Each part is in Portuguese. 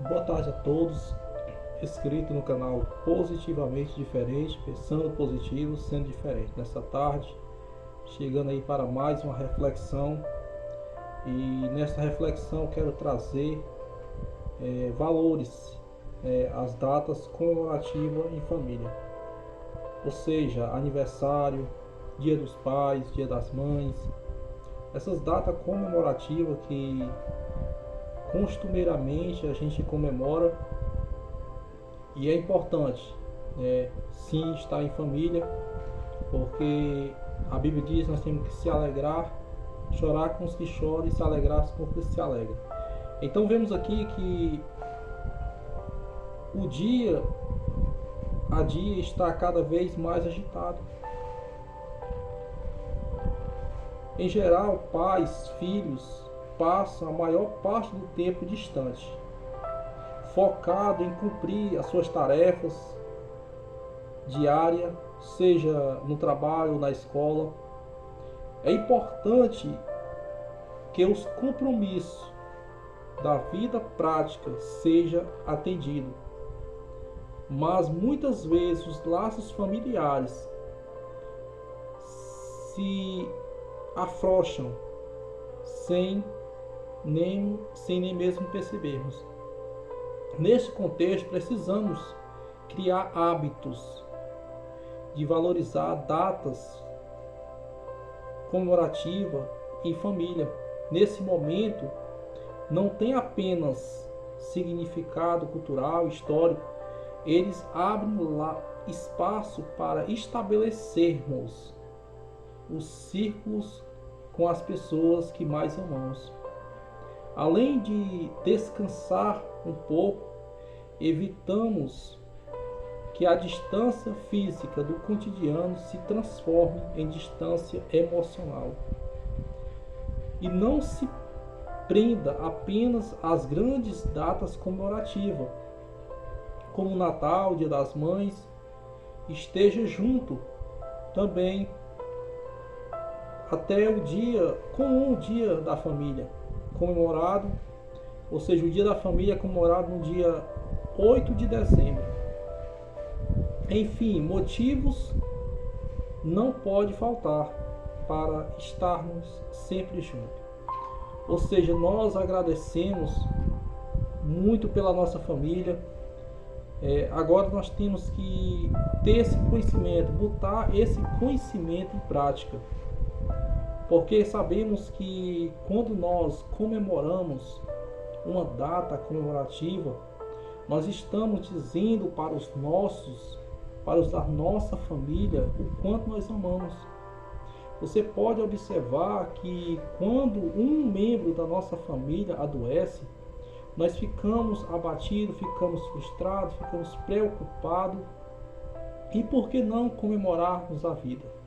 Boa tarde a todos, inscrito no canal Positivamente Diferente, pensando positivo, sendo diferente. Nessa tarde, chegando aí para mais uma reflexão, e nessa reflexão quero trazer valores, as datas comemorativas em família, ou seja, aniversário, Dia dos Pais, Dia das Mães, essas datas comemorativas que costumeiramente a gente comemora. E é importante, sim, estar em família, porque a Bíblia diz que nós temos que se alegrar, chorar com os que choram e se alegrar com os que se alegram. Então vemos aqui que o dia a dia está cada vez mais agitado. Em geral, pais, filhos passam a maior parte do tempo distante, focado em cumprir as suas tarefas diárias, seja no trabalho ou na escola. É importante que os compromissos da vida prática sejam atendidos, mas muitas vezes os laços familiares se afrouxam sem nem mesmo percebermos. Neste contexto, precisamos criar hábitos de valorizar datas comemorativas em família. Nesse momento, não tem apenas significado cultural, histórico, eles abrem lá espaço para estabelecermos os círculos com as pessoas que mais amamos. Além de descansar um pouco, evitamos que a distância física do cotidiano se transforme em distância emocional. E não se prenda apenas às grandes datas comemorativas, como Natal, Dia das Mães. Esteja junto também até o dia comum, o dia da família, comemorado, ou seja, o dia da família é comemorado no dia 8 de dezembro. Enfim, motivos não pode faltar para estarmos sempre juntos. Ou seja, nós agradecemos muito pela nossa família. Agora nós temos que ter esse conhecimento, botar esse conhecimento em prática. Porque sabemos que quando nós comemoramos uma data comemorativa, nós estamos dizendo para os da nossa família, o quanto nós amamos. Você pode observar que quando um membro da nossa família adoece, nós ficamos abatidos, ficamos frustrados, ficamos preocupados. E por que não comemorarmos a vida?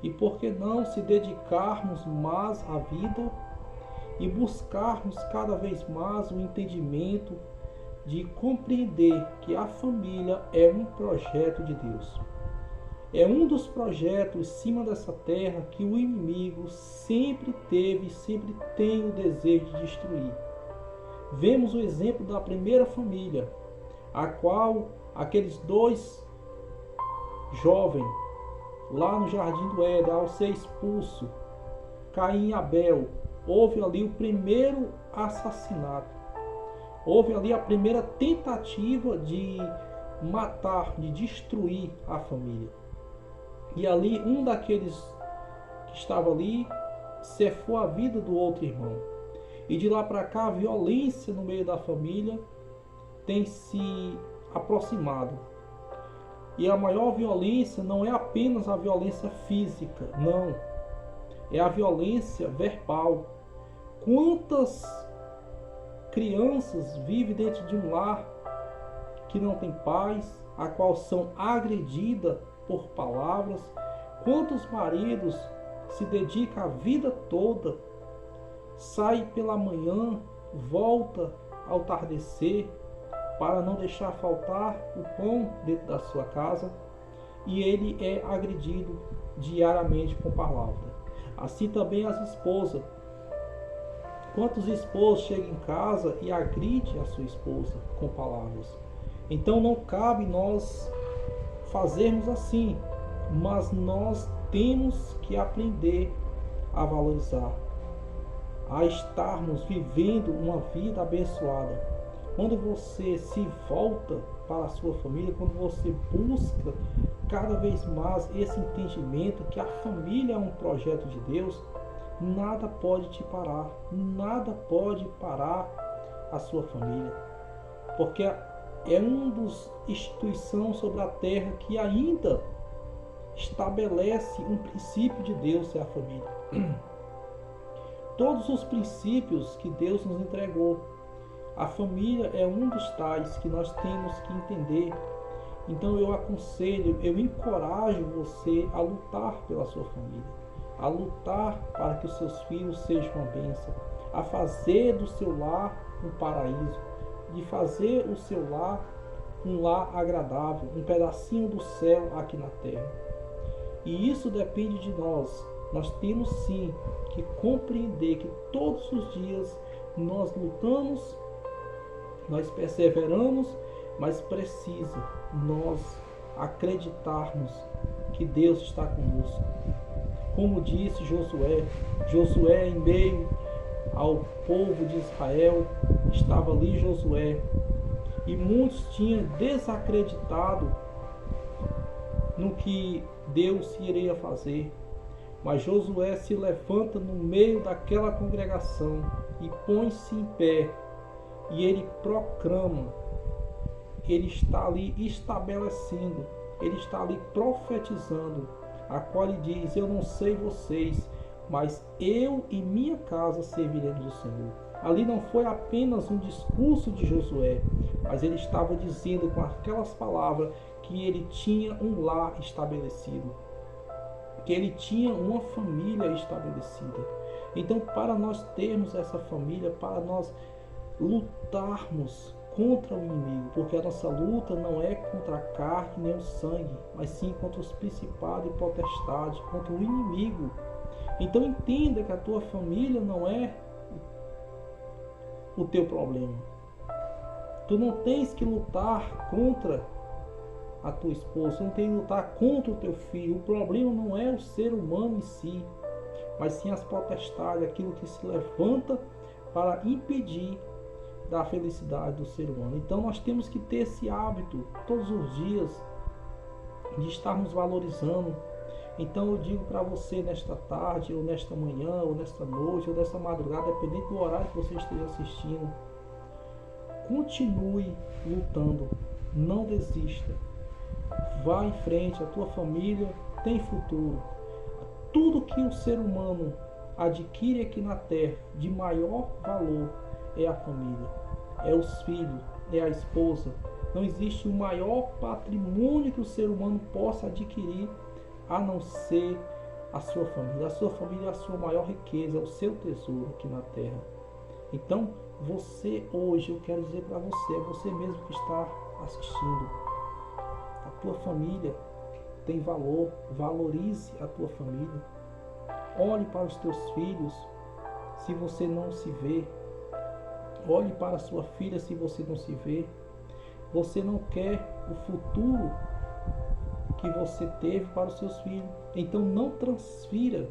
E por que não se dedicarmos mais à vida e buscarmos cada vez mais o entendimento de compreender que a família é um projeto de Deus. É um dos projetos em cima dessa terra que o inimigo sempre teve e sempre tem o desejo de destruir. Vemos o exemplo da primeira família, a qual aqueles dois jovens, lá no Jardim do Éden, ao ser expulso, Caim e Abel, houve ali o primeiro assassinato. Houve ali a primeira tentativa de matar, de destruir a família. E ali um daqueles que estava ali cefou a vida do outro irmão. E de lá para cá a violência no meio da família tem se aproximado. E a maior violência não é apenas a violência física, não. É a violência verbal. Quantas crianças vivem dentro de um lar que não tem paz, a qual são agredidas por palavras? Quantos maridos se dedicam a vida toda, sai pela manhã, volta ao tardecer, para não deixar faltar o pão dentro da sua casa, e ele é agredido diariamente com palavras. Assim também as esposas Quantos esposos chegam em casa e agridem a sua esposa com palavras? Então não cabe nós fazermos assim, mas nós temos que aprender a valorizar, a estarmos vivendo uma vida abençoada. Quando você se volta para a sua família, quando você busca cada vez mais esse entendimento que a família é um projeto de Deus, nada pode te parar, nada pode parar a sua família, porque é uma das instituições sobre a terra que ainda estabelece um princípio de Deus, é a família. Todos os princípios que Deus nos entregou, a família é um dos tais que nós temos que entender. Então eu aconselho, eu encorajo você a lutar pela sua família, a lutar para que os seus filhos sejam uma bênção, a fazer do seu lar um paraíso, de fazer o seu lar um lar agradável, um pedacinho do céu aqui na terra. E isso depende de nós. Nós temos sim que compreender que todos os dias nós lutamos, nós perseveramos, mas precisa nós acreditarmos que Deus está conosco. Como disse Josué em meio ao povo de Israel, estava ali Josué, e muitos tinham desacreditado no que Deus iria fazer. Mas Josué se levanta no meio daquela congregação e põe-se em pé, e ele proclama, ele está ali estabelecendo, ele está ali profetizando, a qual ele diz: eu não sei vocês, mas eu e minha casa serviremos o Senhor. Ali não foi apenas um discurso de Josué, mas ele estava dizendo com aquelas palavras que ele tinha um lar estabelecido, que ele tinha uma família estabelecida. Então, para nós termos essa família, para nós lutarmos contra o inimigo, porque a nossa luta não é contra a carne nem o sangue, mas sim contra os principados e potestades, contra o inimigo. Então entenda que a tua família não é o teu problema. Tu não tens que lutar contra a tua esposa, tu não tens que lutar contra o teu filho. O problema não é o ser humano em si, mas sim as potestades, aquilo que se levanta para impedir da felicidade do ser humano. Então nós temos que ter esse hábito todos os dias de estarmos valorizando. Então eu digo para você nesta tarde, ou nesta manhã, ou nesta noite, ou nesta madrugada, dependendo do horário que você esteja assistindo, continue lutando, não desista, vá em frente, a tua família tem futuro. Tudo que o ser humano adquire aqui na terra de maior valor é a família, é os filhos, é a esposa. Não existe o maior patrimônio que o ser humano possa adquirir a não ser a sua família. A sua família é a sua maior riqueza, é o seu tesouro aqui na terra. Então, você hoje, eu quero dizer para você, é você mesmo que está assistindo. A tua família tem valor, valorize a tua família. Olhe para os teus filhos se você não se vê. Olhe para a sua filha se você não se vê. Você não quer o futuro que você teve para os seus filhos. Então não transfira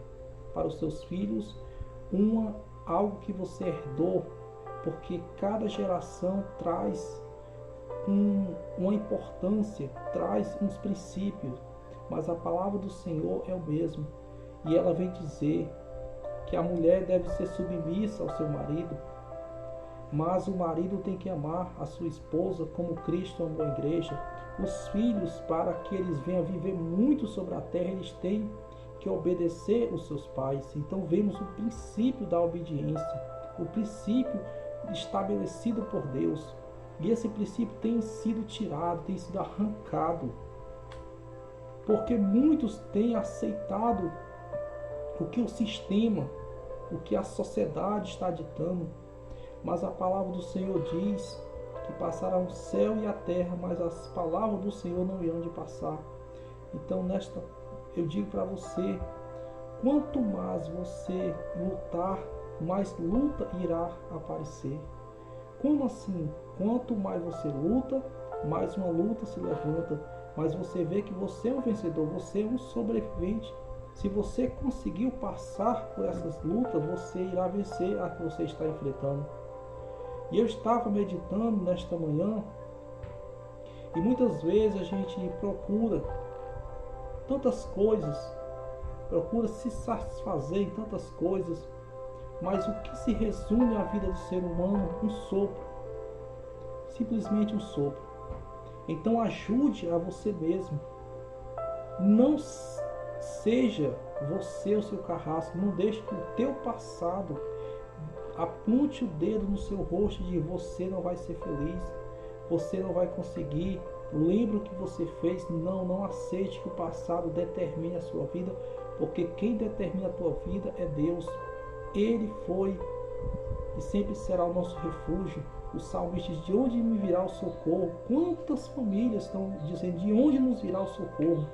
para os seus filhos algo que você herdou, porque cada geração traz uma importância, traz uns princípios, mas a palavra do Senhor é o mesmo. E ela vem dizer que a mulher deve ser submissa ao seu marido, mas o marido tem que amar a sua esposa como Cristo amou a igreja. Os filhos, para que eles venham viver muito sobre a terra, eles têm que obedecer os seus pais. Então vemos o princípio da obediência, o princípio estabelecido por Deus. E esse princípio tem sido tirado, tem sido arrancado, porque muitos têm aceitado o que o sistema, o que a sociedade está ditando. Mas a palavra do Senhor diz que passará o céu e a terra, mas as palavras do Senhor não irão de passar. Então eu digo para você, quanto mais você lutar mais luta irá aparecer. Como assim? Quanto mais você luta, mais uma luta se levanta. Mas você vê que você é um vencedor, você é um sobrevivente. Se você conseguiu passar por essas lutas, você irá vencer a que você está enfrentando. E eu estava meditando nesta manhã, e muitas vezes a gente procura tantas coisas, procura se satisfazer em tantas coisas, mas o que se resume à vida do ser humano? Um sopro. Simplesmente um sopro. Então ajude a você mesmo. Não seja você o seu carrasco. Não deixe que o teu passado aponte o dedo no seu rosto de você não vai ser feliz, você não vai conseguir. Lembre o que você fez. Não aceite que o passado determine a sua vida, porque quem determina a tua vida é Deus. Ele foi e sempre será o nosso refúgio. O salmista diz: de onde me virá o socorro? Quantas famílias estão dizendo: de onde nos virá o socorro?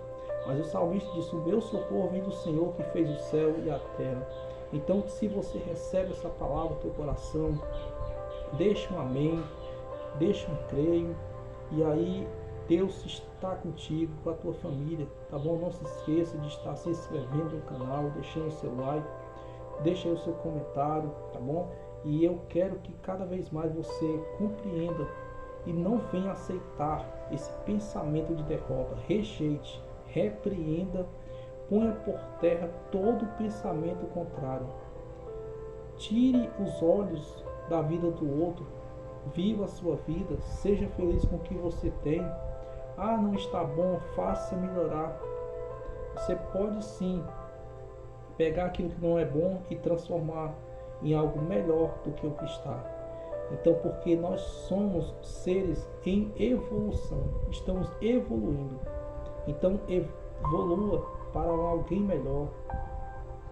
Mas o salmista diz: o meu socorro vem do Senhor que fez o céu e a terra. Então, se você recebe essa palavra no teu coração, deixa um amém, deixa um creio, e aí Deus está contigo, com a tua família, tá bom? Não se esqueça de estar se inscrevendo no canal, deixando o seu like, deixa aí o seu comentário, tá bom? E eu quero que cada vez mais você compreenda e não venha aceitar esse pensamento de derrota. Rejeite, repreenda, ponha por terra todo pensamento contrário. Tire os olhos da vida do outro, viva a sua vida, seja feliz com o que você tem. Ah, não está bom, faça melhorar. Você pode sim pegar aquilo que não é bom e transformar em algo melhor do que o que está. Então, porque nós somos seres em evolução, estamos evoluindo. Então, evolua para alguém melhor.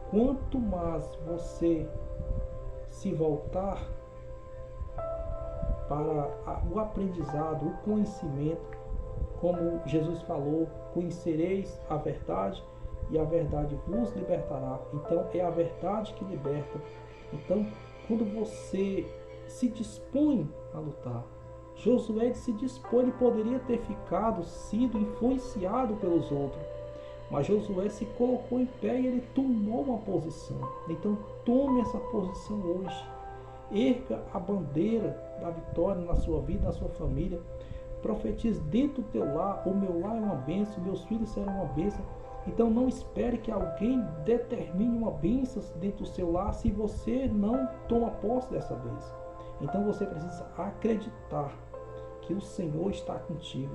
Quanto mais você se voltar para o aprendizado, o conhecimento, como Jesus falou: conhecereis a verdade e a verdade vos libertará. Então é a verdade que liberta. Então, quando você se dispõe a lutar, Josué se dispõe, ele poderia ter sido influenciado pelos outros, mas Josué se colocou em pé e ele tomou uma posição. Então tome essa posição hoje, erga a bandeira da vitória na sua vida, na sua família. Profetize dentro do teu lar: o meu lar é uma bênção, meus filhos serão uma bênção. Então não espere que alguém determine uma bênção dentro do seu lar se você não toma posse dessa bênção. Então você precisa acreditar que o Senhor está contigo.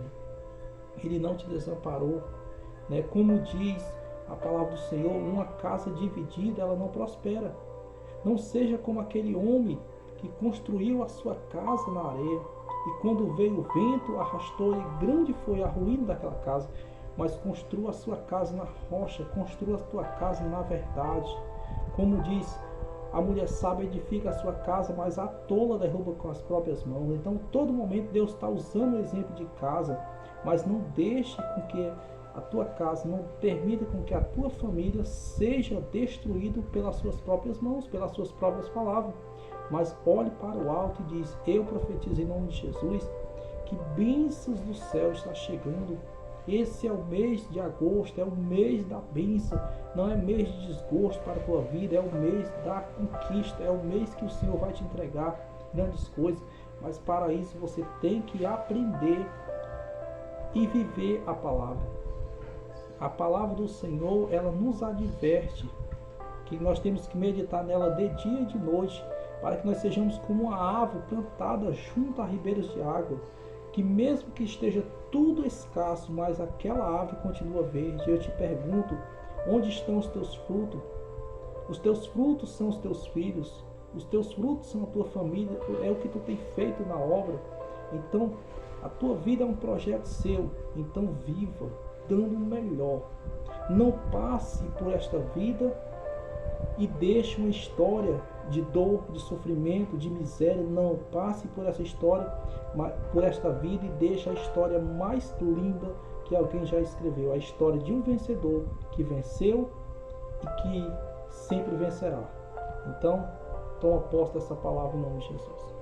Ele não te desamparou, né? Como diz a palavra do Senhor: uma casa dividida, ela não prospera. Não seja como aquele homem que construiu a sua casa na areia, e quando veio o vento arrastou, e grande foi a ruína daquela casa. Mas construa a sua casa na rocha, construa a tua casa na verdade. Como diz: a mulher sábia edifica a sua casa, mas a tola derruba com as próprias mãos. Então, todo momento Deus está usando o exemplo de casa, mas não deixe com que a tua casa, não permita com que a tua família seja destruída pelas suas próprias mãos, pelas suas próprias palavras. Mas olhe para o alto e diz: eu profetizo em nome de Jesus que bênçãos do céu está chegando. Esse é o mês de agosto, é o mês da bênção, não é mês de desgosto para a tua vida, é o mês da conquista, é o mês que o Senhor vai te entregar grandes coisas. Mas para isso você tem que aprender e viver a palavra. A palavra do Senhor, ela nos adverte que nós temos que meditar nela de dia e de noite, para que nós sejamos como uma árvore plantada junto a ribeiros de água, que mesmo que esteja tudo escasso, mas aquela árvore continua verde. Eu te pergunto: onde estão os teus frutos? Os teus frutos são os teus filhos, os teus frutos são a tua família, é o que tu tem feito na obra. Então, a tua vida é um projeto seu, então viva dando o melhor. Não passe por esta vida e deixe uma história de dor, de sofrimento, de miséria. Não passe por essa história, por esta vida, e deixe a história mais linda que alguém já escreveu, a história de um vencedor que venceu e que sempre vencerá. Então, Toma posse dessa palavra em nome de Jesus.